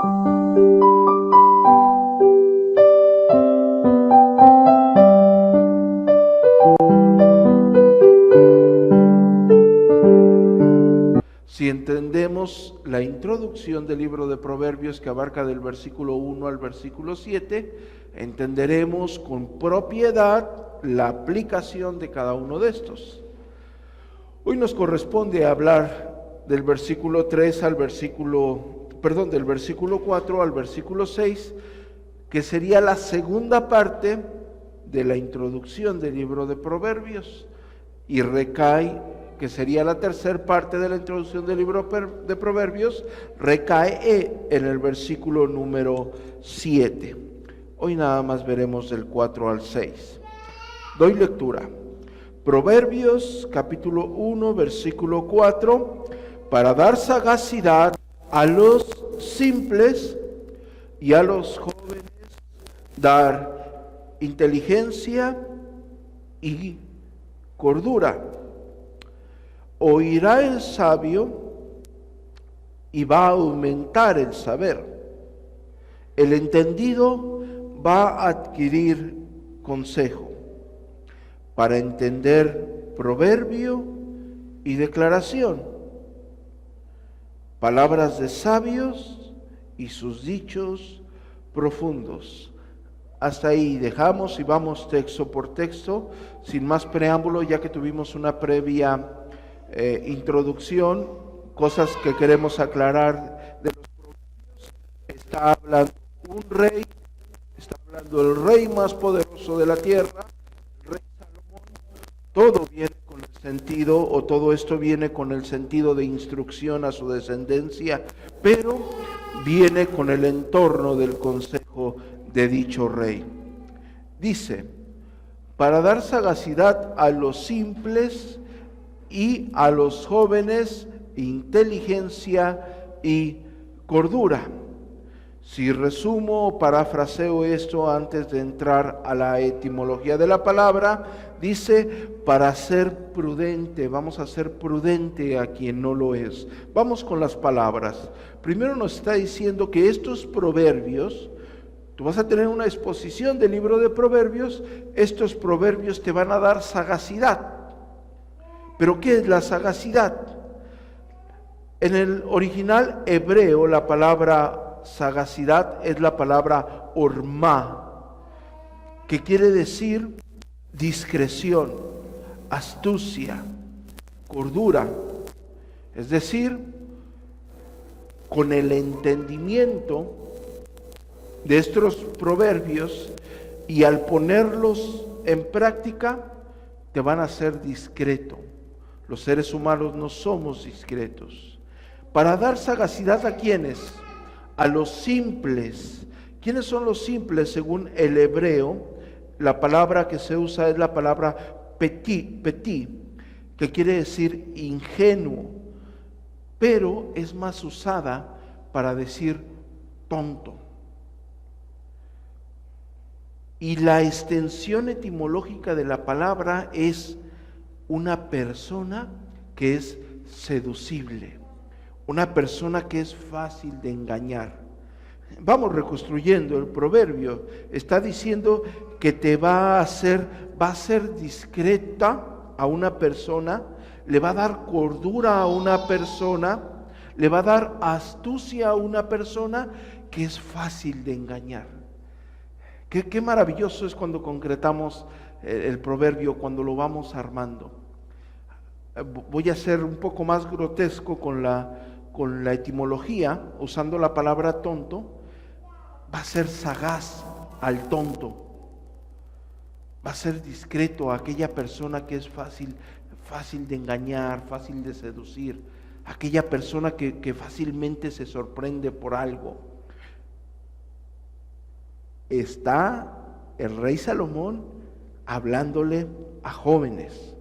Si entendemos la introducción del libro de Proverbios, que abarca del versículo 1 al versículo 7, entenderemos con propiedad la aplicación de cada uno de estos. Hoy nos corresponde hablar del versículo 3 al del versículo 4 al versículo 6, que sería la segunda parte de la introducción del libro de Proverbios, y que sería la tercera parte de la introducción del libro de Proverbios, recae en el versículo número 7. Hoy nada más veremos del 4 al 6. Doy lectura. Proverbios capítulo 1, versículo 4, para dar sagacidad a los simples y a los jóvenes, dar inteligencia y cordura. Oirá el sabio y va a aumentar el saber. El entendido va a adquirir consejo para entender proverbio y declaración, palabras de sabios y sus dichos profundos. Hasta ahí dejamos y vamos texto por texto, sin más preámbulo, ya que tuvimos una previa introducción, cosas que queremos aclarar de los proverbios. Está hablando un rey, está hablando el rey más poderoso de la tierra, el rey Salomón. Todo viene con el sentido, o todo esto viene con el sentido de instrucción a su descendencia, pero viene con el entorno del consejo de dicho rey. Dice, para dar sagacidad a los simples y a los jóvenes, inteligencia y cordura. Si resumo o parafraseo esto antes de entrar a la etimología de la palabra, dice, para ser prudente. Vamos a ser prudente a quien no lo es. Vamos con las palabras. Primero nos está diciendo que estos proverbios, tú vas a tener una exposición del libro de Proverbios, estos proverbios te van a dar sagacidad. ¿Pero qué es la sagacidad? En el original hebreo, la palabra sagacidad es la palabra ormá, que quiere decir discreción, astucia, cordura. Es decir, con el entendimiento de estos proverbios y al ponerlos en práctica, te van a hacer discreto. Los seres humanos no somos discretos. Para dar sagacidad ¿a quiénes? A los simples. ¿Quiénes son los simples? Según el hebreo, la palabra que se usa es la palabra petit, que quiere decir ingenuo, pero es más usada para decir tonto. Y la extensión etimológica de la palabra es una persona que es seducible, una persona que es fácil de engañar. Vamos reconstruyendo el proverbio. Está diciendo que va a ser discreta a una persona, le va a dar cordura a una persona, le va a dar astucia a una persona que es fácil de engañar. Qué maravilloso es cuando concretamos el proverbio, cuando lo vamos armando. Voy a ser un poco más grotesco con la etimología, usando la palabra tonto. Va a ser sagaz al tonto, va a ser discreto a aquella persona que es fácil de engañar, fácil de seducir, aquella persona que fácilmente se sorprende por algo. Está el rey Salomón hablándole a jóvenes.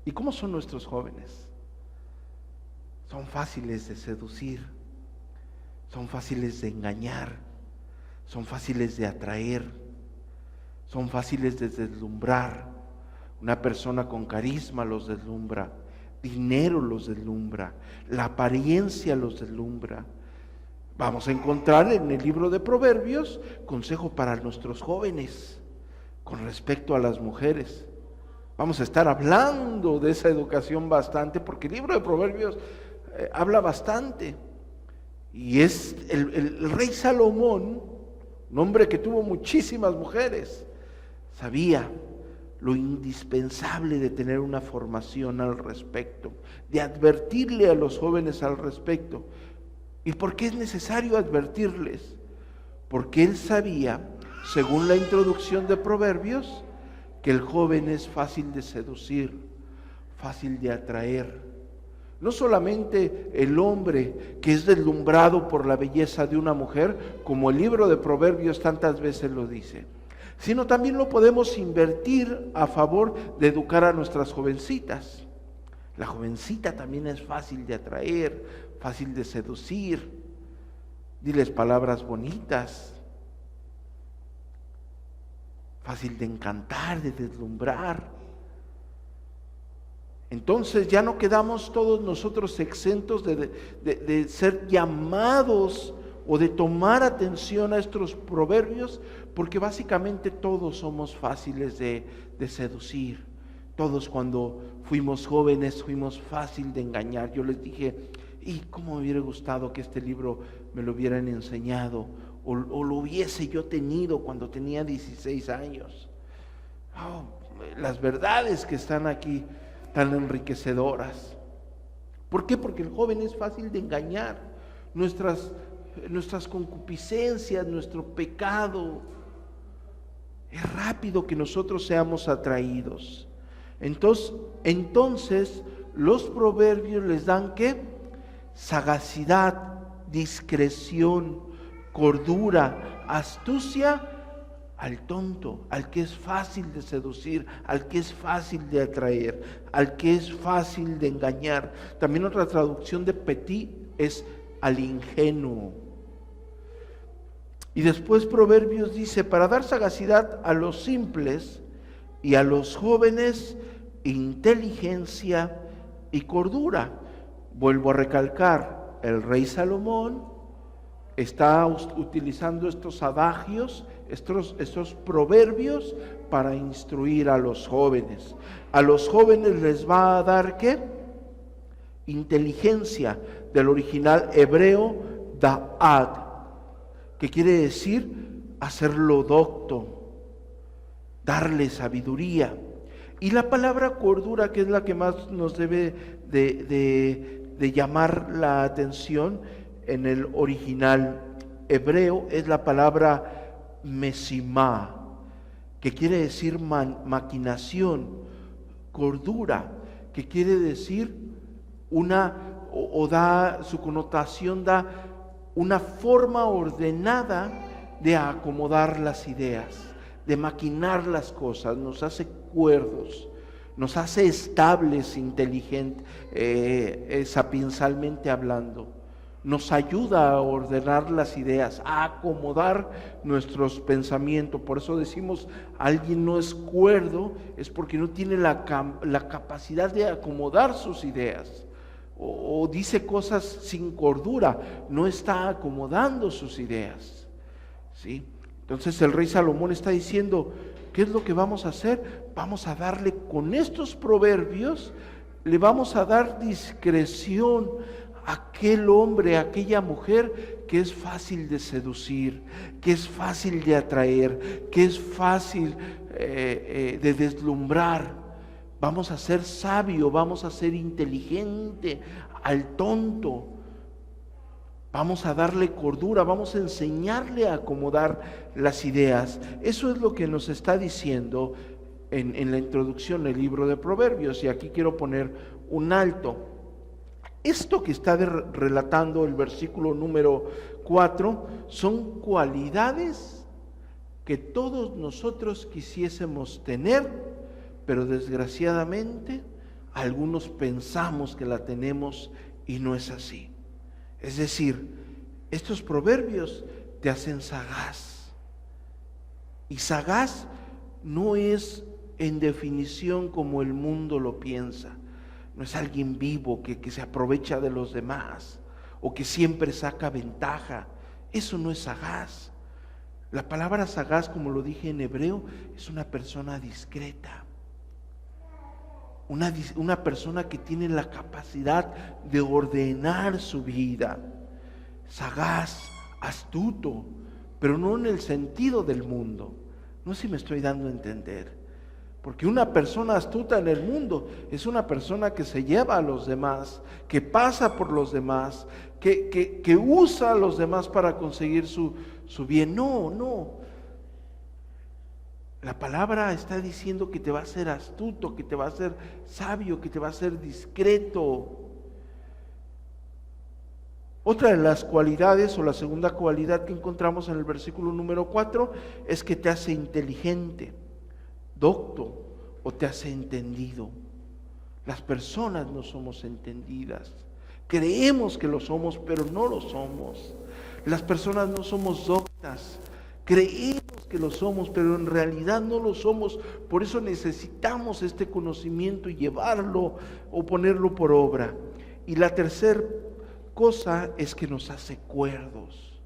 ¿Y cómo son nuestros jóvenes? Son fáciles de seducir, son fáciles de engañar, son fáciles de atraer, son fáciles de deslumbrar. Una persona con carisma los deslumbra, dinero los deslumbra, la apariencia los deslumbra. Vamos a encontrar en el libro de Proverbios consejo para nuestros jóvenes con respecto a las mujeres. Vamos a estar hablando de esa educación bastante, porque el libro de Proverbios habla bastante. Y es el rey Salomón, un hombre que tuvo muchísimas mujeres, sabía lo indispensable de tener una formación al respecto, de advertirle a los jóvenes al respecto. ¿Y por qué es necesario advertirles? Porque él sabía, según la introducción de Proverbios, que el joven es fácil de seducir, fácil de atraer. No solamente el hombre que es deslumbrado por la belleza de una mujer, como el libro de Proverbios tantas veces lo dice, sino también lo podemos invertir a favor de educar a nuestras jovencitas. La jovencita también es fácil de atraer, fácil de seducir. Diles palabras bonitas, fácil de encantar, de deslumbrar. Entonces ya no quedamos todos nosotros exentos de ser llamados o de tomar atención a estos proverbios, porque básicamente todos somos fáciles de seducir. Todos cuando fuimos jóvenes fuimos fácil de engañar. Yo les dije, y cómo me hubiera gustado que este libro me lo hubieran enseñado, o lo hubiese yo tenido cuando tenía 16 años. Oh, las verdades que están aquí tan enriquecedoras. ¿Por qué? Porque el joven es fácil de engañar. Nuestras concupiscencias, nuestro pecado, es rápido que nosotros seamos atraídos. Entonces los proverbios les dan ¿qué? Sagacidad, discreción, cordura, astucia al tonto, al que es fácil de seducir, al que es fácil de atraer, al que es fácil de engañar. También otra traducción de petit es al ingenuo. Y después Proverbios dice, para dar sagacidad a los simples y a los jóvenes, inteligencia y cordura. Vuelvo a recalcar, el rey Salomón está utilizando estos adagios, estos proverbios para instruir a los jóvenes. A los jóvenes les va a dar ¿qué? Inteligencia, del original hebreo da'at, que quiere decir hacerlo docto, darle sabiduría. Y la palabra cordura, que es la que más nos debe de llamar la atención en el original hebreo, es la palabra mesimá, que quiere decir maquinación, cordura, que quiere decir su connotación da una forma ordenada de acomodar las ideas, de maquinar las cosas, nos hace cuerdos, nos hace estables, inteligentes, sapiensalmente hablando, nos ayuda a ordenar las ideas, a acomodar nuestros pensamientos. Por eso decimos, alguien no es cuerdo, es porque no tiene la capacidad de acomodar sus ideas, o dice cosas sin cordura, no está acomodando sus ideas, ¿sí? Entonces el rey Salomón está diciendo, ¿qué es lo que vamos a hacer? Vamos a darle con estos proverbios, le vamos a dar discreción a aquel hombre, a aquella mujer que es fácil de seducir, que es fácil de atraer, que es fácil de deslumbrar. Vamos a ser sabio, vamos a ser inteligente al tonto. Vamos a darle cordura, vamos a enseñarle a acomodar las ideas. Eso es lo que nos está diciendo en la introducción del libro de Proverbios. Y aquí quiero poner un alto. Esto que está relatando el versículo número 4 son cualidades que todos nosotros quisiésemos tener, pero desgraciadamente algunos pensamos que la tenemos y no es así. Es decir, estos proverbios te hacen sagaz. Y sagaz no es en definición como el mundo lo piensa. No es alguien vivo que se aprovecha de los demás o que siempre saca ventaja. Eso no es sagaz. La palabra sagaz, como lo dije en hebreo, es una persona discreta. Una persona que tiene la capacidad de ordenar su vida. Sagaz, astuto, pero no en el sentido del mundo. No sé si me estoy dando a entender. Porque una persona astuta en el mundo es una persona que se lleva a los demás, que pasa por los demás, que usa a los demás para conseguir su bien. No. La palabra está diciendo que te va a ser astuto, que te va a ser sabio, que te va a ser discreto. Otra de las cualidades, o la segunda cualidad que encontramos en el versículo número 4, es que te hace inteligente, docto, o te hace entendido. Las personas no somos entendidas. Creemos que lo somos, pero no lo somos. Las personas no somos doctas. Creemos que lo somos, pero en realidad no lo somos. Por eso necesitamos este conocimiento y llevarlo o ponerlo por obra. Y la tercera cosa es que nos hace cuerdos.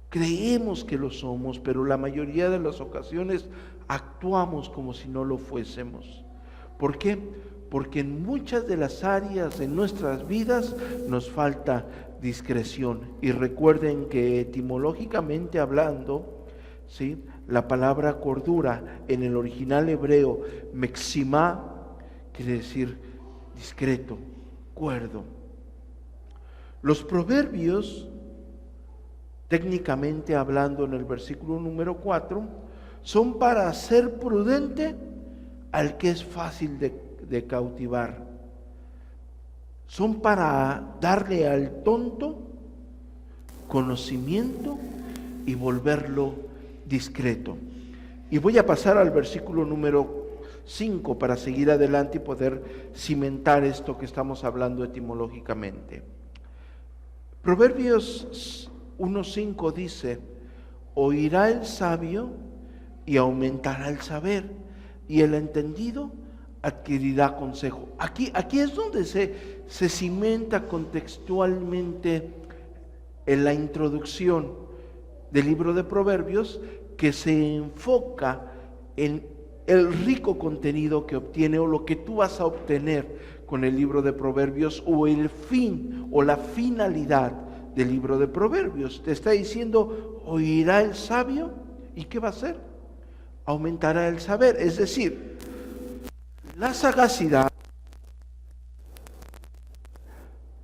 Creemos que lo somos, pero la mayoría de las ocasiones actuamos como si no lo fuésemos. ¿Por qué? Porque en muchas de las áreas de nuestras vidas nos falta discreción. Y recuerden que etimológicamente hablando, ¿sí?, la palabra cordura en el original hebreo, meximá, quiere decir discreto, cuerdo. Los proverbios, técnicamente hablando en el versículo número 4, son para hacer prudente al que es fácil de cautivar. Son para darle al tonto conocimiento y volverlo discreto. Y voy a pasar al versículo número 5 para seguir adelante y poder cimentar esto que estamos hablando etimológicamente. Proverbios 1:5 dice: oirá el sabio y aumentará el saber, y el entendido adquirirá consejo. Aquí es donde se cimenta contextualmente en la introducción del libro de Proverbios, que se enfoca en el rico contenido que obtiene o lo que tú vas a obtener con el libro de Proverbios, o el fin o la finalidad del libro de Proverbios. Te está diciendo: oirá el sabio, ¿y qué va a hacer? Aumentará el saber. Es decir, la sagacidad,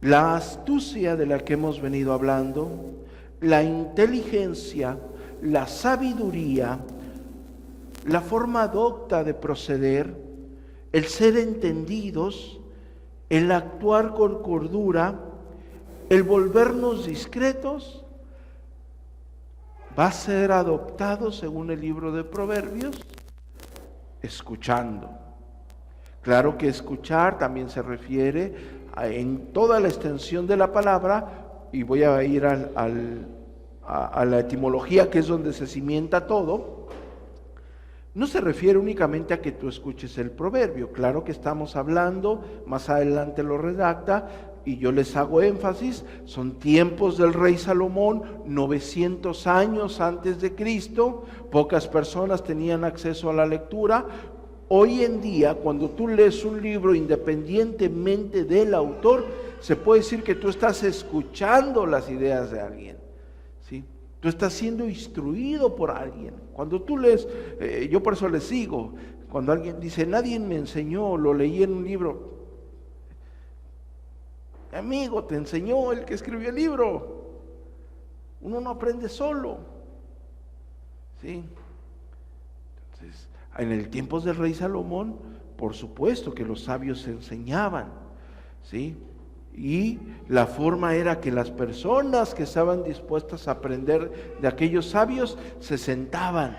la astucia de la que hemos venido hablando, la inteligencia, la sabiduría, la forma docta de proceder, el ser entendidos, el actuar con cordura, el volvernos discretos, va a ser adoptado, según el libro de Proverbios, escuchando. Claro que escuchar también se refiere en toda la extensión de la palabra, y voy a ir a la etimología, que es donde se cimienta todo. No se refiere únicamente a que tú escuches el proverbio. Claro que estamos hablando, más adelante lo redacta, y yo les hago énfasis, son tiempos del rey Salomón, 900 años antes de Cristo, pocas personas tenían acceso a la lectura. Hoy en día, cuando tú lees un libro independientemente del autor, se puede decir que tú estás escuchando las ideas de alguien, ¿sí? Tú estás siendo instruido por alguien. Cuando tú lees, yo por eso les sigo, cuando alguien dice: nadie me enseñó, lo leí en un libro. Amigo, te enseñó el que escribió el libro. Uno no aprende solo, ¿sí? Entonces, en el tiempo del rey Salomón, por supuesto que los sabios se enseñaban, ¿sí? Y la forma era que las personas que estaban dispuestas a aprender de aquellos sabios se sentaban,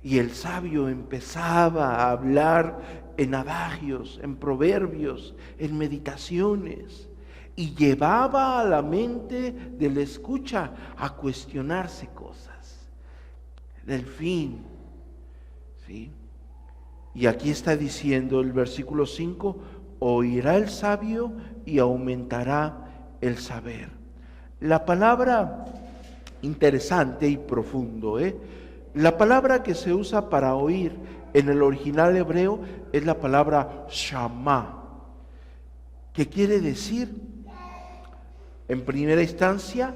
y el sabio empezaba a hablar en adagios, en proverbios, en meditaciones, y llevaba a la mente del escucha a cuestionarse cosas del fin, ¿sí? Y aquí está diciendo el versículo 5: oirá el sabio y aumentará el saber. La palabra interesante y profundo. La palabra que se usa para oír en el original hebreo es la palabra shama, que quiere decir, en primera instancia,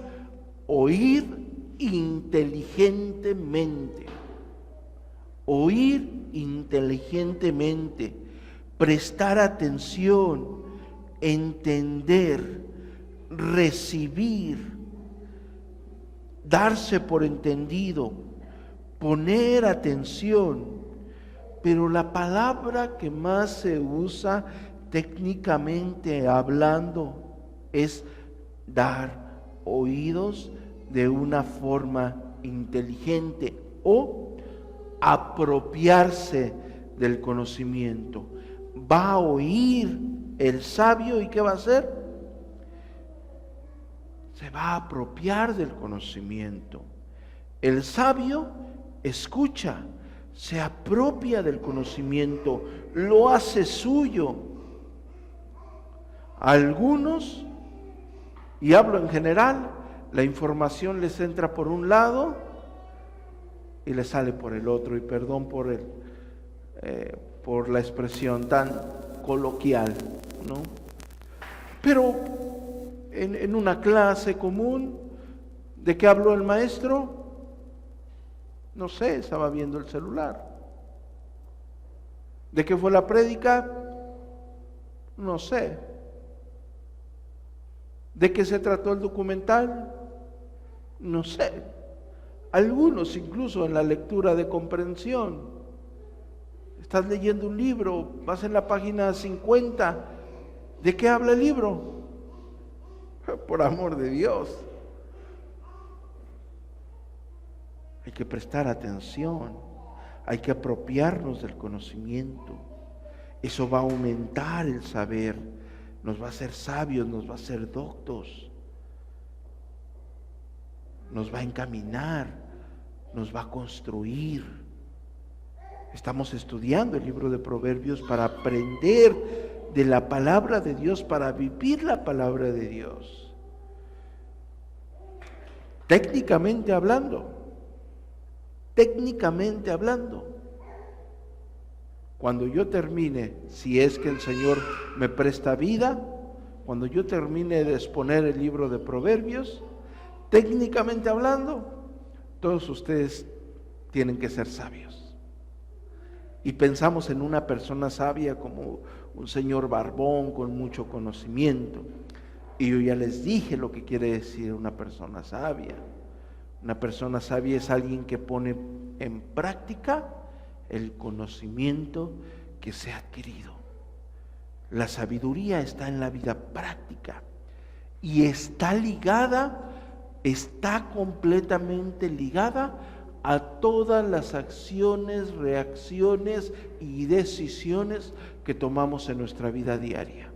oír inteligentemente. Oír inteligentemente, prestar atención, entender, recibir, darse por entendido, poner atención. Pero la palabra que más se usa técnicamente hablando es dar oídos de una forma inteligente o apropiarse del conocimiento. Va a oír el sabio y ¿qué va a hacer? Se va a apropiar del conocimiento. El sabio escucha, se apropia del conocimiento, lo hace suyo. A algunos, y hablo en general, la información les entra por un lado y le sale por el otro, y perdón por la expresión tan coloquial, ¿no? Pero en una clase común, ¿de qué habló el maestro? No sé, estaba viendo el celular. ¿De qué fue la prédica? No sé. ¿De qué se trató el documental? No sé. Algunos incluso en la lectura de comprensión. Estás leyendo un libro, vas en la página 50. ¿De qué habla el libro? Por amor de Dios. Hay que prestar atención, hay que apropiarnos del conocimiento. Eso va a aumentar el saber, nos va a hacer sabios, nos va a hacer doctos, nos va a encaminar, nos va a construir. Estamos estudiando el libro de Proverbios para aprender de la palabra de Dios, para vivir la palabra de Dios. Técnicamente hablando, cuando yo termine, si es que el Señor me presta vida, cuando yo termine de exponer el libro de Proverbios, técnicamente hablando, todos ustedes tienen que ser sabios. Y pensamos en una persona sabia como un señor barbón con mucho conocimiento. Y yo ya les dije lo que quiere decir una persona sabia. Una persona sabia es alguien que pone en práctica el conocimiento que se ha adquirido. La sabiduría está en la vida práctica y está completamente ligada a todas las acciones, reacciones y decisiones que tomamos en nuestra vida diaria.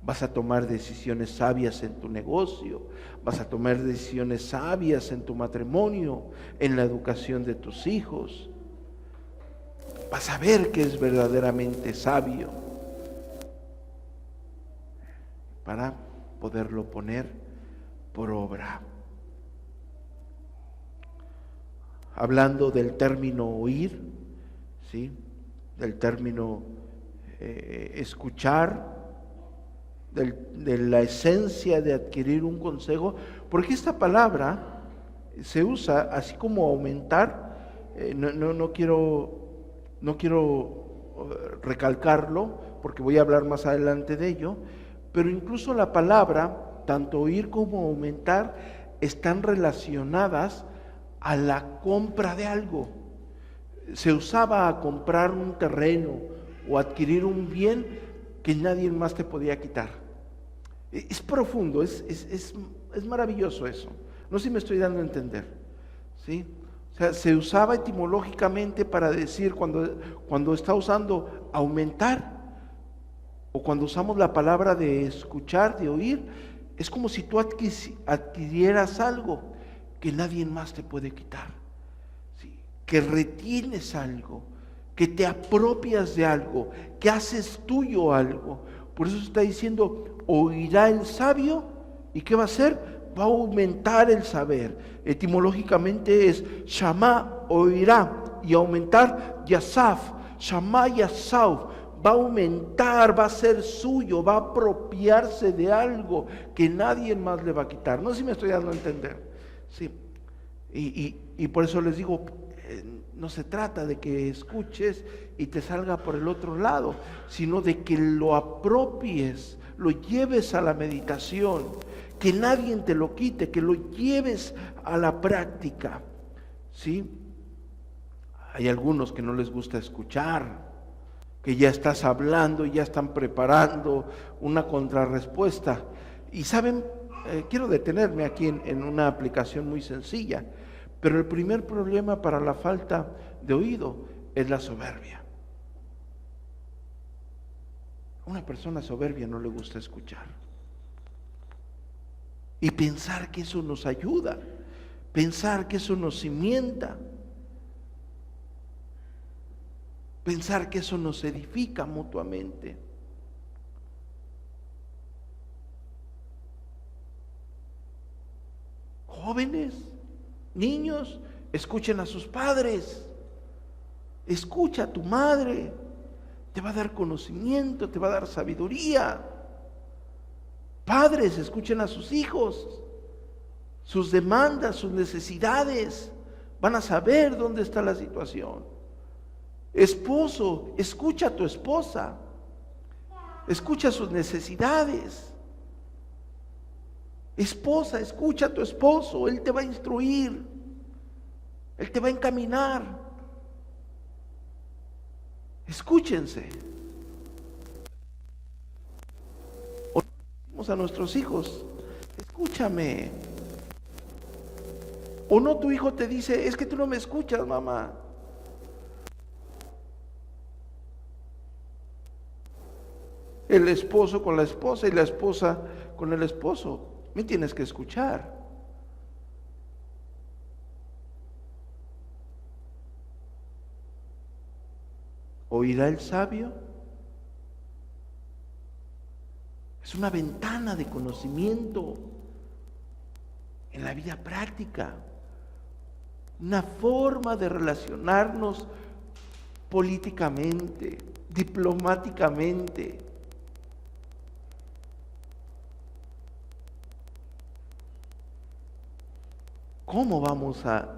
Vas a tomar decisiones sabias en tu negocio, vas a tomar decisiones sabias en tu matrimonio, en la educación de tus hijos. Vas a ver que es verdaderamente sabio para poderlo poner por obra. Hablando del término oír, ¿sí? Del término escuchar, de la esencia de adquirir un consejo, porque esta palabra se usa así como aumentar. No quiero recalcarlo porque voy a hablar más adelante de ello, pero incluso la palabra, tanto oír como aumentar, están relacionadas a la compra de algo. Se usaba a comprar un terreno o adquirir un bien que nadie más te podía quitar. Es profundo, es maravilloso eso. No sé si me estoy dando a entender, ¿sí? O sea, se usaba etimológicamente para decir cuando está usando aumentar, o cuando usamos la palabra de escuchar, de oír, es como si tú adquirieras algo que nadie más te puede quitar, ¿sí? Que retienes algo, que te apropias de algo, que haces tuyo algo. Por eso está diciendo, oirá el sabio, ¿y qué va a hacer? va a aumentar el saber. Etimológicamente es Shama, oirá, y aumentar Yasaf, Shama Yasaf, va a aumentar, va a ser suyo, va a apropiarse de algo que nadie más le va a quitar. No sé si me estoy dando a entender. Sí. Y por eso les digo, no se trata de que escuches y te salga por el otro lado, sino de que lo apropies, lo lleves a la meditación, que nadie te lo quite, que lo lleves a la práctica. ¿Sí? Hay algunos que no les gusta escuchar, que ya estás hablando y ya están preparando una contrarrespuesta. Y saben, quiero detenerme aquí en una aplicación muy sencilla, pero el primer problema para la falta de oído es la soberbia. A una persona soberbia no le gusta escuchar. Y pensar que eso nos ayuda, pensar que eso nos cimienta, pensar que eso nos edifica mutuamente. Jóvenes, niños, escuchen a sus padres, escucha a tu madre, te va a dar conocimiento, te va a dar sabiduría. Padres, escuchen a sus hijos, sus demandas, sus necesidades, van a saber dónde está la situación. Esposo, escucha a tu esposa, escucha sus necesidades. Esposa, escucha a tu esposo, él te va a instruir, él te va a encaminar. Escúchense. O decimos a nuestros hijos, escúchame. O no, tu hijo te dice, es que tú no me escuchas, mamá. El esposo con la esposa y la esposa con el esposo. Me tienes que escuchar. ¿Oirá el sabio? Es una ventana de conocimiento en la vida práctica, una forma de relacionarnos políticamente, diplomáticamente. ¿Cómo vamos a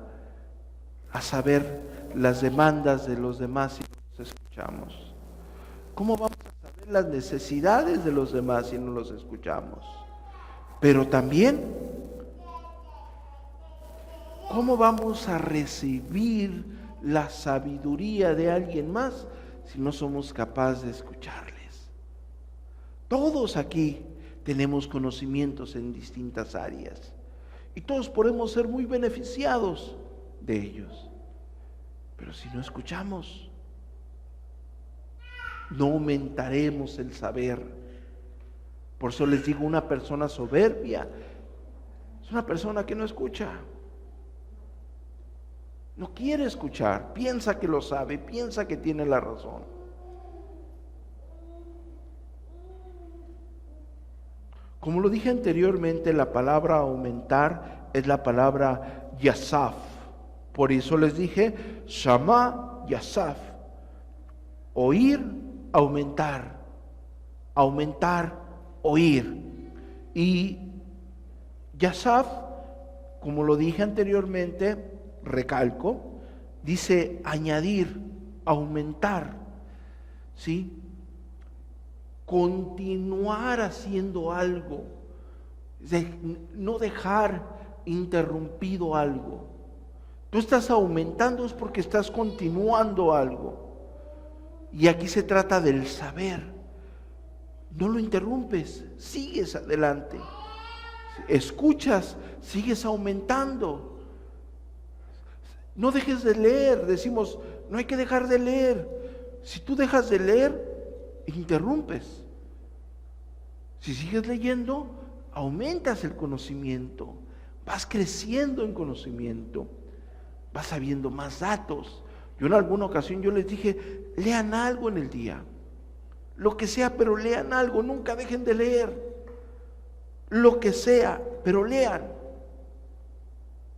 saber las demandas de los demás si no los escuchamos? ¿Cómo vamos a saber las necesidades de los demás si no los escuchamos? Pero también, ¿cómo vamos a recibir la sabiduría de alguien más si no somos capaces de escucharles? Todos aquí tenemos conocimientos en distintas áreas. Y todos podemos ser muy beneficiados de ellos. Pero si no escuchamos, no aumentaremos el saber. Por eso les digo, una persona soberbia es una persona que no escucha. No quiere escuchar, piensa que lo sabe, piensa que tiene la razón. Como lo dije anteriormente, la palabra aumentar es la palabra yasaf. Por eso les dije, Shama yasaf. Oír, aumentar. Aumentar, oír. Y yasaf, como lo dije anteriormente, recalco, dice añadir, aumentar. ¿Sí? Continuar haciendo algo, no dejar interrumpido algo. Tú estás aumentando es porque estás continuando algo. Y aquí se trata del saber. No lo interrumpes, sigues adelante. Escuchas, sigues aumentando. No dejes de leer, decimos, no hay que dejar de leer. Si tú dejas de leer, interrumpes. Si sigues leyendo, aumentas el conocimiento, vas creciendo en conocimiento, vas sabiendo más datos. Yo en alguna ocasión yo les dije, lean algo en el día, lo que sea, pero lean algo, nunca dejen de leer, lo que sea, pero lean.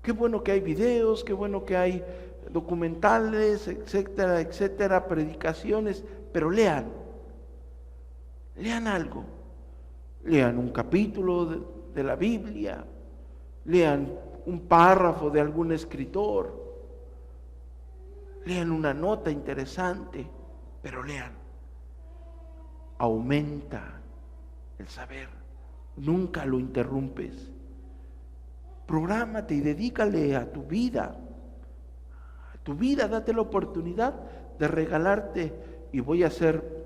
Qué bueno que hay videos, qué bueno que hay documentales, etcétera, etcétera, predicaciones, pero lean. Lean algo. Lean un capítulo de la Biblia, lean un párrafo de algún escritor, lean una nota interesante, pero lean. Aumenta el saber, nunca lo interrumpes. Prográmate y dedícale a tu vida. A tu vida, date la oportunidad de regalarte, y voy a ser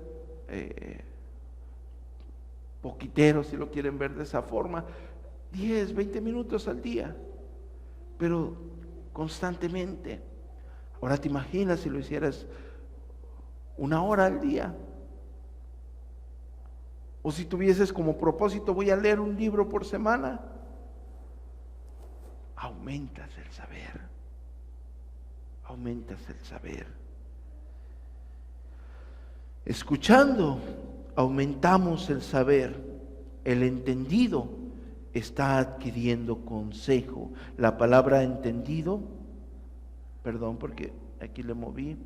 poquitero, si lo quieren ver de esa forma, 10, 20 minutos al día, pero constantemente. Ahora te imaginas si lo hicieras 1 hora al día, o si tuvieses como propósito, voy a leer un libro por semana. Aumentas el saber, aumentas el saber. Escuchando, aumentamos el saber. El entendido está adquiriendo consejo. La palabra entendido, perdón porque aquí le moví.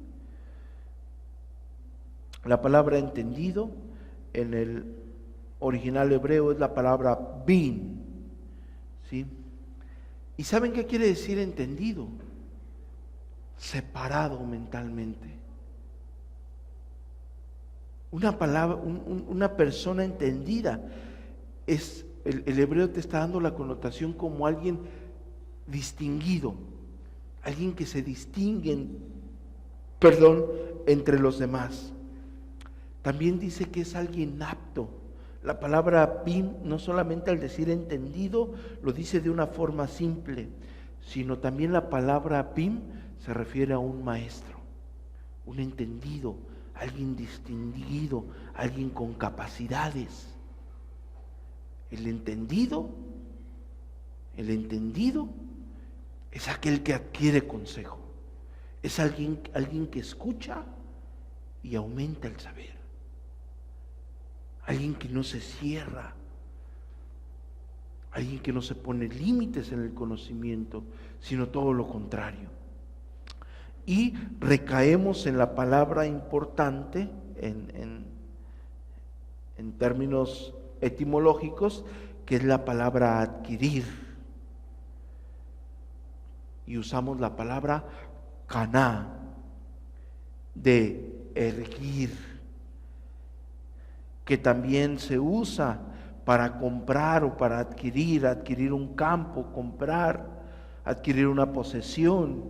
La palabra entendido en el original hebreo es la palabra bin, ¿sí? ¿Y saben qué quiere decir entendido? Separado mentalmente. Una persona entendida es, el hebreo te está dando la connotación como alguien distinguido, alguien que se distingue, entre los demás. También dice que es alguien apto. La palabra bim, no solamente al decir entendido, lo dice de una forma simple, sino también la palabra bim se refiere a un maestro, un entendido, alguien distinguido, alguien con capacidades. El entendido es aquel que adquiere consejo, es alguien que escucha y aumenta el saber. Alguien que no se cierra, alguien que no se pone límites en el conocimiento, sino todo lo contrario. Y recaemos en la palabra importante, en términos etimológicos, que es la palabra adquirir. Y usamos la palabra caná, de erguir, que también se usa para comprar o para adquirir un campo, comprar, adquirir una posesión,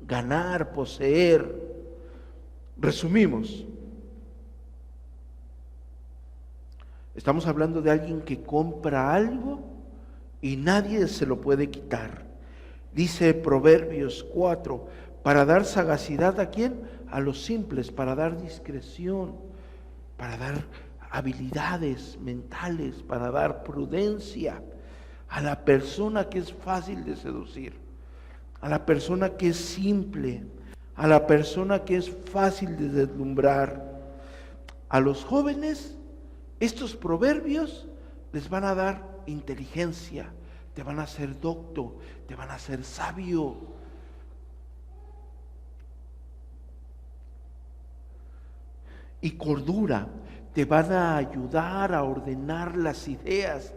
ganar, poseer. Resumimos, estamos hablando de alguien que compra algo y nadie se lo puede quitar. Dice Proverbios 4, para dar sagacidad, ¿a quién? A los simples, para dar discreción, para dar habilidades mentales, para dar prudencia a la persona que es fácil de seducir, a la persona que es simple, a la persona que es fácil de deslumbrar. A los jóvenes, estos proverbios les van a dar inteligencia, te van a hacer docto, te van a hacer sabio. Y cordura, te van a ayudar a ordenar las ideas.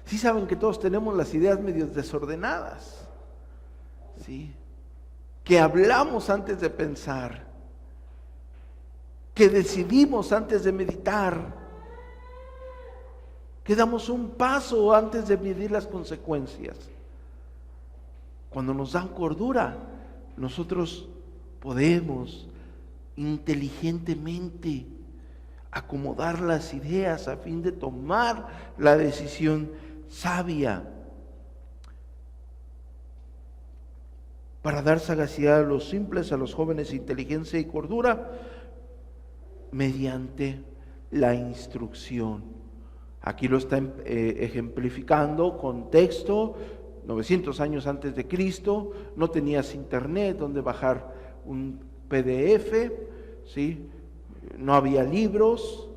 Sí saben que todos tenemos las ideas medio desordenadas, ¿sí? Que hablamos antes de pensar, que decidimos antes de meditar, que damos un paso antes de medir las consecuencias. Cuando nos dan cordura, nosotros podemos inteligentemente acomodar las ideas a fin de tomar la decisión sabia. Para dar sagacidad a los simples, a los jóvenes, inteligencia y cordura, mediante la instrucción. Aquí lo está ejemplificando con texto. 900 años antes de Cristo, no tenías internet donde bajar un PDF, ¿sí? No había libros,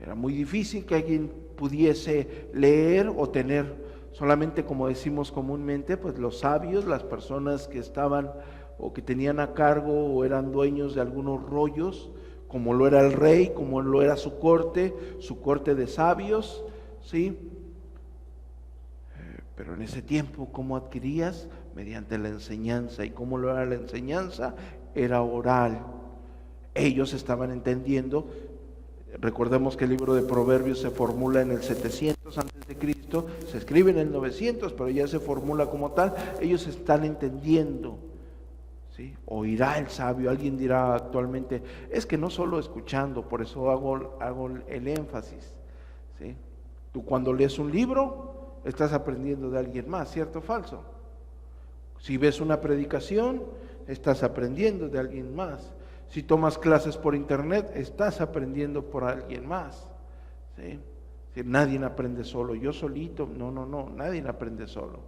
era muy difícil que alguien pudiese leer o tener Solamente, como decimos comúnmente, pues los sabios, las personas que estaban o que tenían a cargo o eran dueños de algunos rollos, como lo era el rey, como lo era su corte de sabios, ¿sí? Pero en ese tiempo, ¿cómo adquirías? Mediante la enseñanza. ¿Y cómo lo era la enseñanza? Era oral. Ellos estaban entendiendo. Recordemos que el libro de Proverbios se formula en el 700 antes de Cristo, se escribe en el 900, pero ya se formula como tal. Ellos están entendiendo, ¿sí? Oirá el sabio. Alguien dirá actualmente, es que no solo escuchando, por eso hago el énfasis, ¿sí? Tú cuando lees un libro, estás aprendiendo de alguien más, ¿cierto o falso? Si ves una predicación, estás aprendiendo de alguien más. Si tomas clases por internet, estás aprendiendo por alguien más, ¿sí? Si nadie aprende solo, yo solito, no, nadie aprende solo,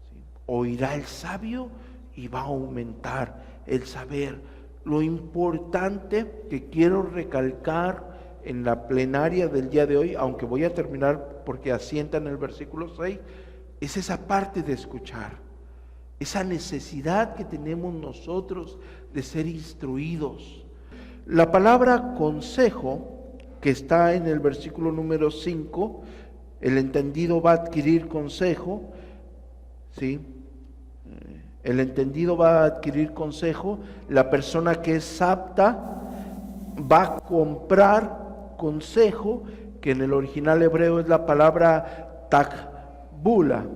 ¿sí? Oirá el sabio y va a aumentar el saber. Lo importante que quiero recalcar en la plenaria del día de hoy, aunque voy a terminar porque asienta en el versículo 6, es esa parte de escuchar. Esa necesidad que tenemos nosotros de ser instruidos. La palabra consejo, que está en el versículo número 5, el entendido va a adquirir consejo, ¿sí? El entendido va a adquirir consejo, la persona que es apta va a comprar consejo, que en el original hebreo es la palabra takbula,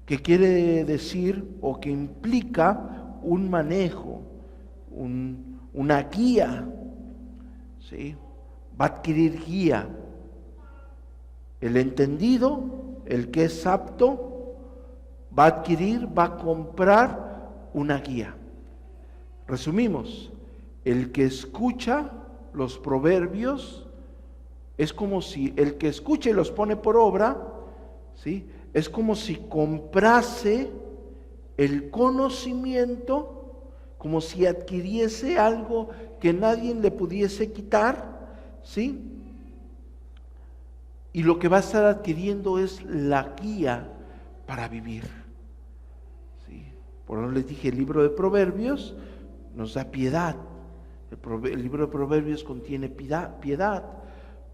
que quiere decir o que implica un manejo, una guía, ¿sí? Va a adquirir guía. El entendido, el que es apto, va a adquirir, va a comprar una guía. Resumimos, el que escucha los proverbios es como si el que escucha y los pone por obra, ¿sí? Es como si comprase el conocimiento, como si adquiriese algo que nadie le pudiese quitar, ¿sí? Y lo que va a estar adquiriendo es la guía para vivir, ¿sí? Por eso les dije, el libro de Proverbios nos da piedad. El libro de Proverbios contiene piedad.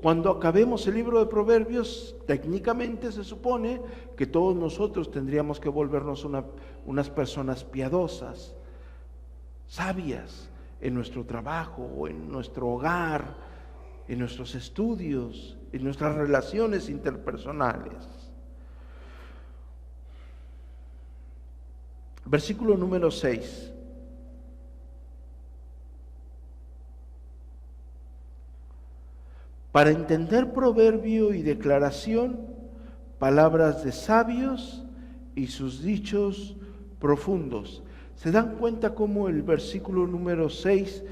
Cuando acabemos el libro de Proverbios, técnicamente se supone que todos nosotros tendríamos que volvernos unas personas piadosas, sabias en nuestro trabajo o en nuestro hogar, en nuestros estudios, en nuestras relaciones interpersonales. Versículo número 6. Para entender proverbio y declaración, palabras de sabios y sus dichos profundos. ¿Se dan cuenta cómo el versículo número 6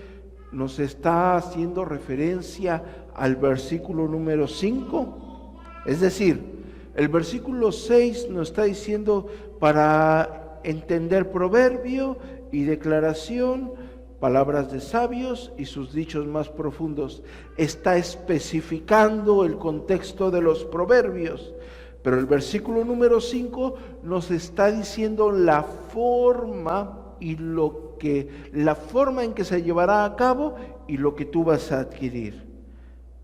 nos está haciendo referencia al versículo número 5? Es decir, el versículo 6 nos está diciendo para entender proverbio y declaración, palabras de sabios y sus dichos más profundos. Está especificando el contexto de los proverbios, pero el versículo número 5 nos está diciendo la forma en que se llevará a cabo y lo que tú vas a adquirir.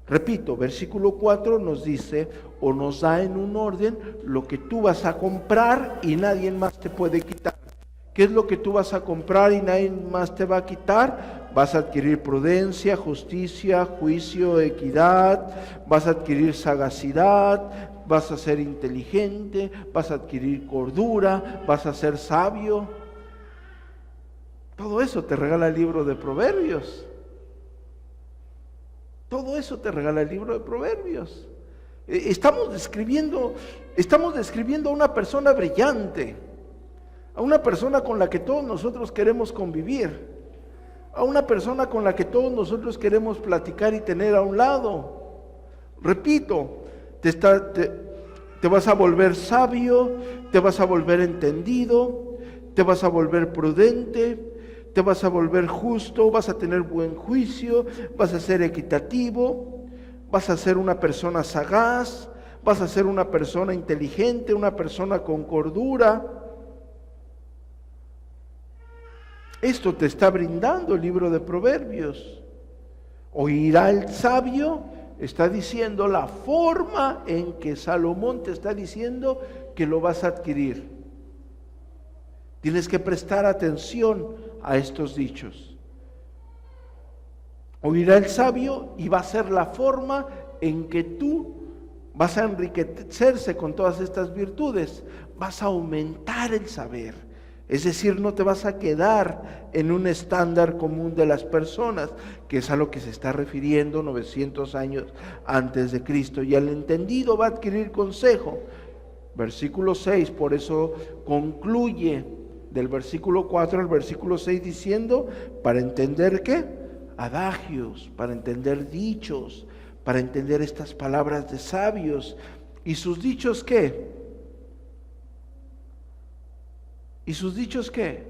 Repito, versículo 4 nos dice o nos da en un orden lo que tú vas a comprar y nadie más te puede quitar. ¿Qué es lo que tú vas a comprar y nadie más te va a quitar? Vas a adquirir prudencia, justicia, juicio, equidad, vas a adquirir sagacidad, vas a ser inteligente, vas a adquirir cordura, vas a ser sabio. Todo eso te regala el libro de Proverbios. Todo eso te regala el libro de Proverbios. Estamos describiendo a una persona brillante, a una persona con la que todos nosotros queremos convivir, a una persona con la que todos nosotros queremos platicar y tener a un lado. Repito, te vas a volver sabio, te vas a volver entendido, te vas a volver prudente, te vas a volver justo, vas a tener buen juicio, vas a ser equitativo, vas a ser una persona sagaz, vas a ser una persona inteligente, una persona con cordura. Esto te está brindando el libro de Proverbios. Oirá el sabio, está diciendo la forma en que Salomón te está diciendo que lo vas a adquirir. Tienes que prestar atención a estos dichos. Oirá el sabio y va a ser la forma en que tú vas a enriquecerse con todas estas virtudes. Vas a aumentar el saber. Es decir, no te vas a quedar en un estándar común de las personas, que es a lo que se está refiriendo 900 años antes de Cristo. Y el entendido va a adquirir consejo. Versículo 6, por eso concluye del versículo 4 al versículo 6 diciendo, para entender ¿qué? Adagios, para entender dichos, para entender estas palabras de sabios. ¿Y sus dichos qué? ¿Y sus dichos qué?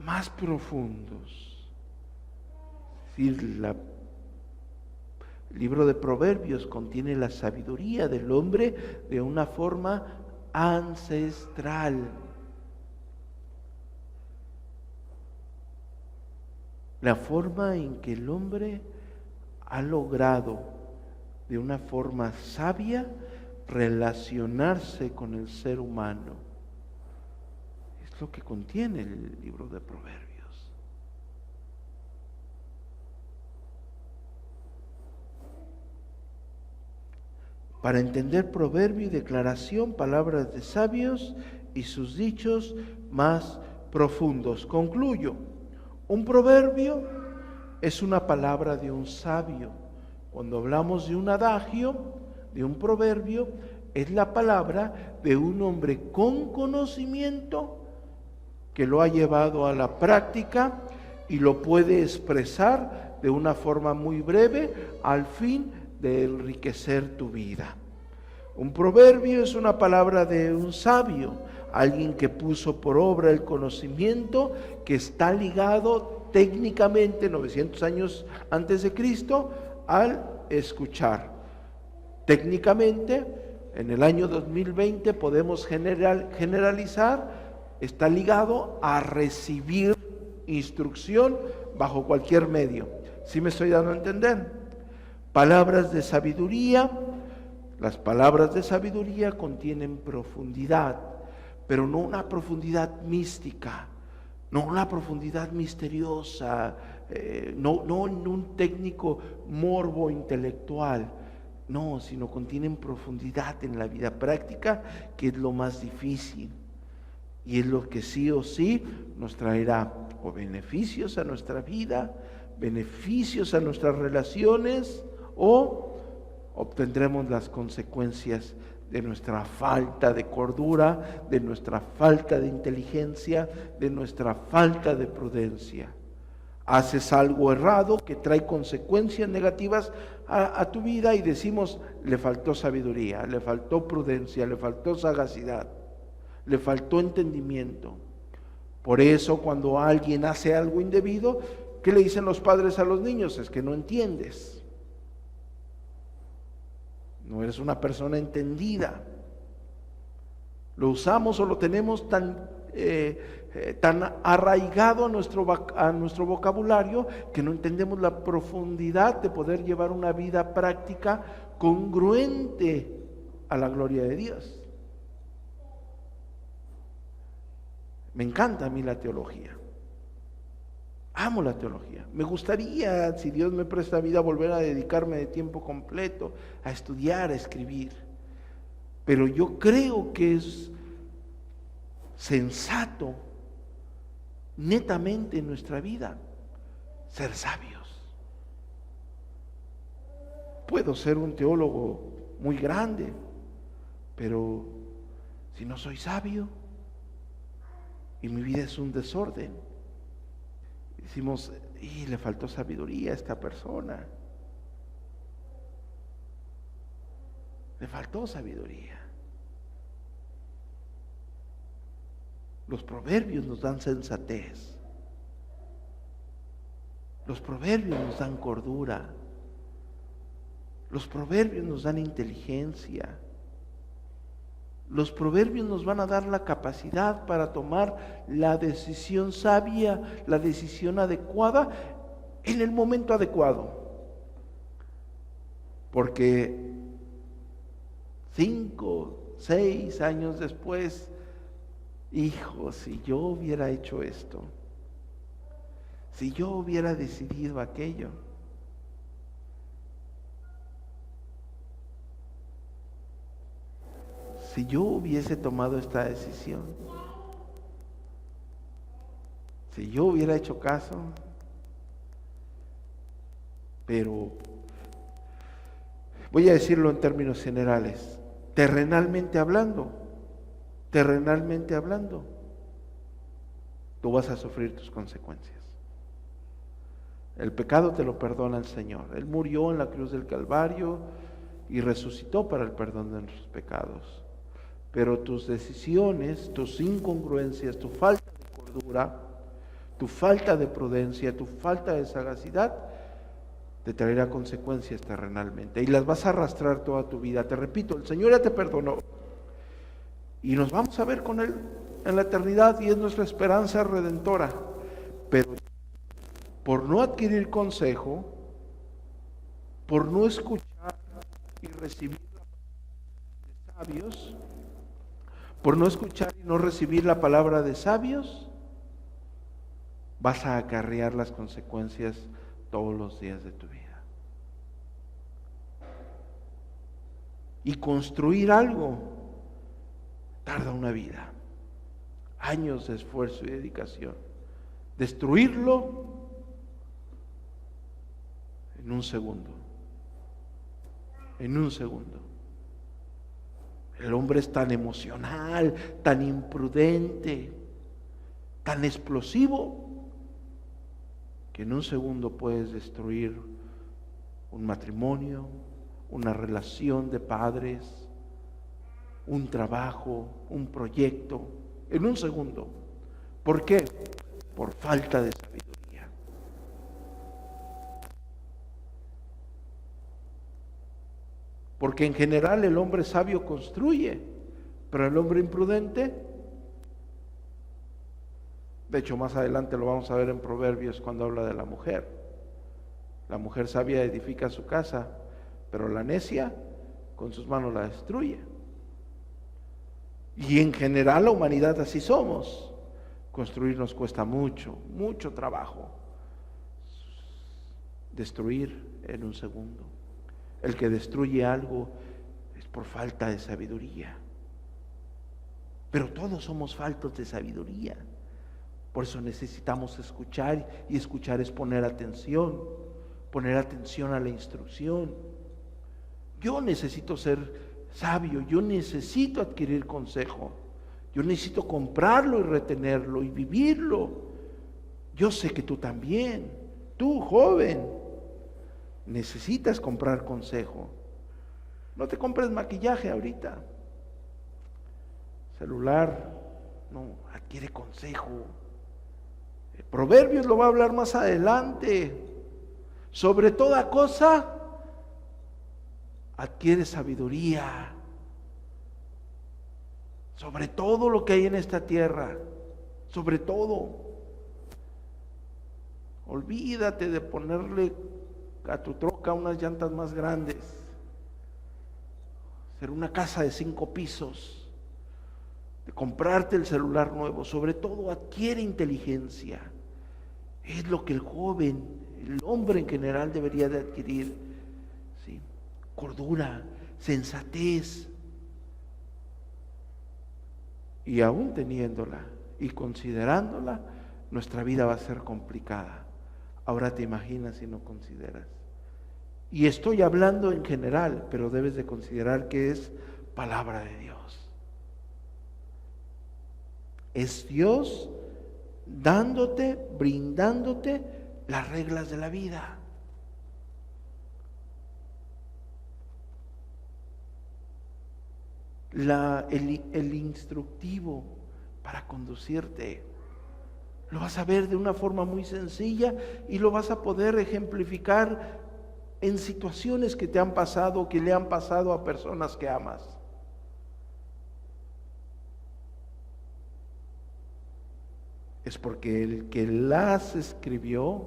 Más profundos. El libro de Proverbios contiene la sabiduría del hombre de una forma ancestral. La forma en que el hombre ha logrado de una forma sabia relacionarse con el ser humano. Es lo que contiene el libro de Proverbios. Para entender proverbio y declaración, palabras de sabios y sus dichos más profundos. Concluyo. Un proverbio es una palabra de un sabio. Cuando hablamos de un adagio, de un proverbio, es la palabra de un hombre con conocimiento que lo ha llevado a la práctica y lo puede expresar de una forma muy breve al fin de enriquecer tu vida. Un proverbio es una palabra de un sabio, alguien que puso por obra el conocimiento que está ligado técnicamente 900 años antes de Cristo al escuchar. Técnicamente, en el año 2020 podemos generalizar, está ligado a recibir instrucción bajo cualquier medio. ¿Sí me estoy dando a entender? Palabras de sabiduría. Las palabras de sabiduría contienen profundidad, pero no una profundidad mística, no una profundidad misteriosa, no en un técnico morbo intelectual, no, sino contienen profundidad en la vida práctica, que es lo más difícil, y es lo que sí o sí nos traerá o beneficios a nuestra vida, beneficios a nuestras relaciones, o obtendremos las consecuencias de nuestra falta de cordura, de nuestra falta de inteligencia, de nuestra falta de prudencia. Haces algo errado que trae consecuencias negativas a tu vida y decimos, le faltó sabiduría, le faltó prudencia, le faltó sagacidad, le faltó entendimiento. Por eso cuando alguien hace algo indebido, ¿qué le dicen los padres a los niños? Es que no entiendes. No eres una persona entendida. Lo usamos o lo tenemos tan arraigado a nuestro vocabulario que no entendemos la profundidad de poder llevar una vida práctica congruente a la gloria de Dios. Me encanta a mí la teología. Amo la teología. Me gustaría, si Dios me presta vida, volver a dedicarme de tiempo completo a estudiar, a escribir. Pero yo creo que es sensato, netamente en nuestra vida, ser sabios. Puedo ser un teólogo muy grande, pero si no soy sabio y mi vida es un desorden, decimos, le faltó sabiduría a esta persona. Le faltó sabiduría. Los proverbios nos dan sensatez. Los proverbios nos dan cordura. Los proverbios nos dan inteligencia. Los proverbios nos van a dar la capacidad para tomar la decisión sabia, la decisión adecuada en el momento adecuado. Porque 5, 6 años después, hijo, si yo hubiera hecho esto, si yo hubiera decidido aquello, si yo hubiese tomado esta decisión, si yo hubiera hecho caso, pero voy a decirlo en términos generales, terrenalmente hablando, tú vas a sufrir tus consecuencias. El pecado te lo perdona el Señor. Él murió en la cruz del Calvario y resucitó para el perdón de nuestros pecados. Pero tus decisiones, tus incongruencias, tu falta de cordura, tu falta de prudencia, tu falta de sagacidad, te traerá consecuencias terrenalmente y las vas a arrastrar toda tu vida. Te repito, el Señor ya te perdonó y nos vamos a ver con Él en la eternidad y es nuestra esperanza redentora. Pero por no adquirir consejo, por no escuchar y recibir la palabra de sabios, por no escuchar y no recibir la palabra de sabios, vas a acarrear las consecuencias todos los días de tu vida. Y construir algo tarda una vida, años de esfuerzo y dedicación. Destruirlo en un segundo. En un segundo. El hombre es tan emocional, tan imprudente, tan explosivo, que en un segundo puedes destruir un matrimonio, una relación de padres, un trabajo, un proyecto, en un segundo. ¿Por qué? Por falta de sabiduría. Porque en general el hombre sabio construye, pero el hombre imprudente, de hecho más adelante lo vamos a ver en Proverbios cuando habla de la mujer. La mujer sabia edifica su casa, pero la necia con sus manos la destruye. Y en general la humanidad así somos. Construir nos cuesta mucho, mucho trabajo. Destruir en un segundo. El que destruye algo es por falta de sabiduría. Pero todos somos faltos de sabiduría. Por eso necesitamos escuchar, y escuchar es poner atención a la instrucción. Yo necesito ser sabio, yo necesito adquirir consejo, yo necesito comprarlo y retenerlo y vivirlo. Yo sé que tú también, tú joven, necesitas comprar consejo. No te compres maquillaje ahorita, celular, no, adquiere consejo. Proverbios lo va a hablar más adelante. Sobre toda cosa, adquiere sabiduría. Sobre todo lo que hay en esta tierra, sobre todo. Olvídate de ponerle a tu troca unas llantas más grandes. Hacer una casa de 5 pisos. De comprarte el celular nuevo. Sobre todo adquiere inteligencia. Es lo que el joven, el hombre en general debería de adquirir, ¿sí? Cordura, sensatez. Y aún teniéndola y considerándola, nuestra vida va a ser complicada. Ahora te imaginas si no consideras. Y estoy hablando en general, pero debes de considerar que es palabra de Dios. Es Dios dándote, brindándote las reglas de la vida. El instructivo para conducirte. Lo vas a ver de una forma muy sencilla y lo vas a poder ejemplificar en situaciones que te han pasado, que le han pasado a personas que amas. es porque el que las escribió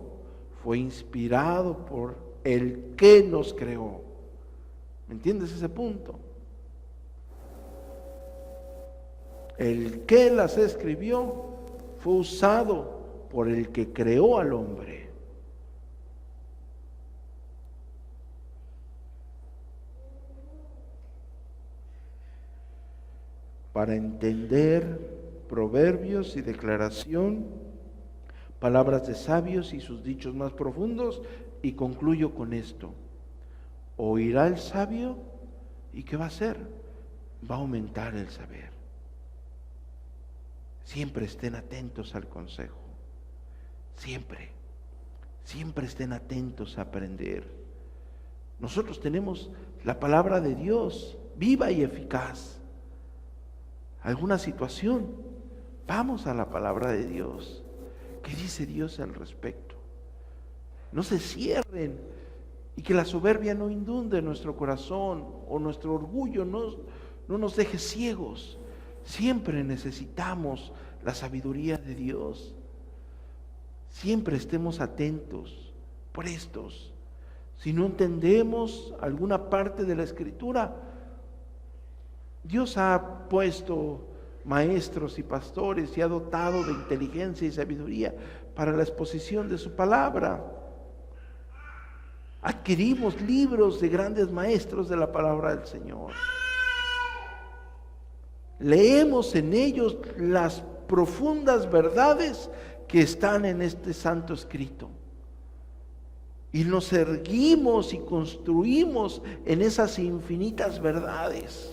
fue inspirado por el que nos creó. ¿Me entiendes ese punto? El que las escribió fue usado por el que creó al hombre. Para entender proverbios y declaración, palabras de sabios y sus dichos más profundos, y concluyo con esto. Oirá el sabio, ¿y qué va a hacer? Va a aumentar el saber. Siempre estén atentos al consejo. Siempre estén atentos a aprender. Nosotros tenemos la palabra de Dios, viva y eficaz. ¿Alguna situación? Vamos a la palabra de Dios. ¿Qué dice Dios al respecto? No se cierren y que la soberbia no inunde nuestro corazón o nuestro orgullo no nos deje ciegos. Siempre necesitamos la sabiduría de Dios. Siempre estemos atentos, prestos. Si no entendemos alguna parte de la Escritura, Dios ha puesto maestros y pastores y ha dotado de inteligencia y sabiduría para la exposición de su palabra. Adquirimos libros de grandes maestros de la palabra del Señor. Leemos en ellos las profundas verdades que están en este santo escrito. Y nos erguimos y construimos en esas infinitas verdades.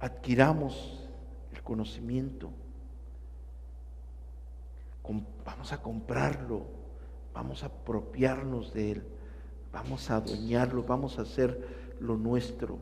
Adquiramos el conocimiento. Vamos a comprarlo, vamos a apropiarnos de él, vamos a adueñarlo, vamos a hacer lo nuestro.